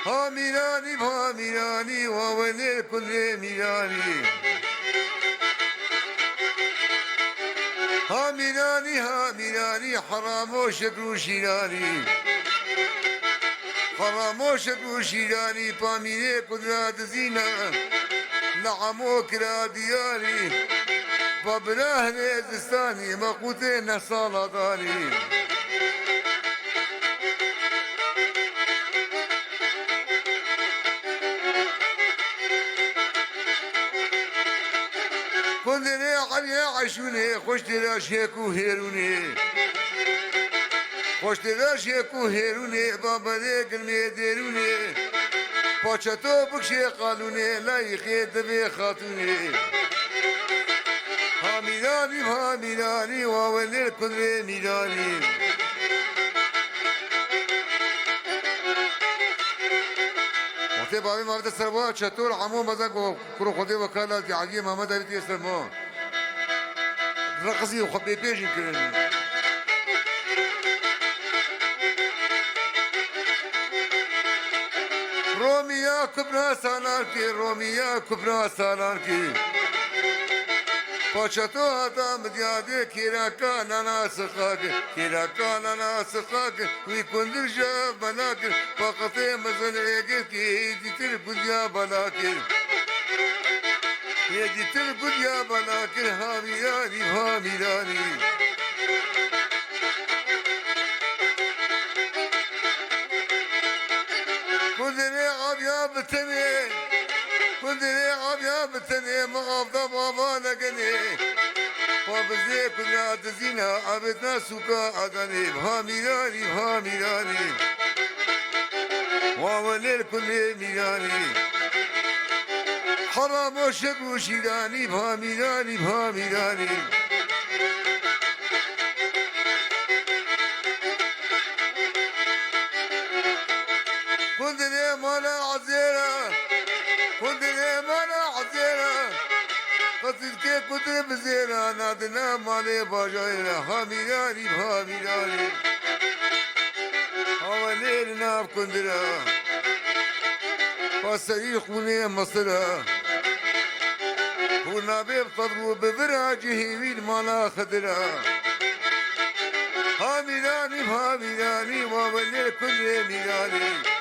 ها میرانی ها میرانی واولی کل میرانی ها میرانی حرام و شکر و شیرانی حرام و شکر و شیرانی پامیره قدرت زینا نعمو کرا دیاری بابراه نزستانی مقوت نصال داری كندري علي عشوني خوش تراشيكو هيروني خوش تراشيكو هيروني بابا ذيك الميديروني باشتو بكشي قالوني لا يخيد بي خاتوني ها ميلاني واولي كندري ميلاني وقتی بابی محمد سروا چطور عمو مزن کرو خودی وکالت علی محمد علی سرما رقصی خب بیجین کردن رومیا کبرا سالار کی رومیا کبرا سالار کی پاچتو آدم دیاده کیراکا نانا سخاک کیراکا نانا سخاک وی کندر جا بنا کر فقط مزن ایگر کی دیتر گدیا بنا کر یہ دیتر گدیا بنا کر حامیرانی کندر آبیا بتنی كندري عبيا بتني مغافضة بابا لقني فابزي كنا تزينا عبدنا سوكا عدني بها ميلاني ووليل كل ميلاني حرام وشك وشيلاني بها ميلاني كندري مالا عزيرة كندري مالا عزيرة قصد كي كندري بزيرة نادنا مالي باجايرة ها ميلاني حوالي ناف كندرة فاسري خوني مصرة هنا بيب صدرو بفراجه وين مالا خدرة ها ميلاني وولي كل ميلاني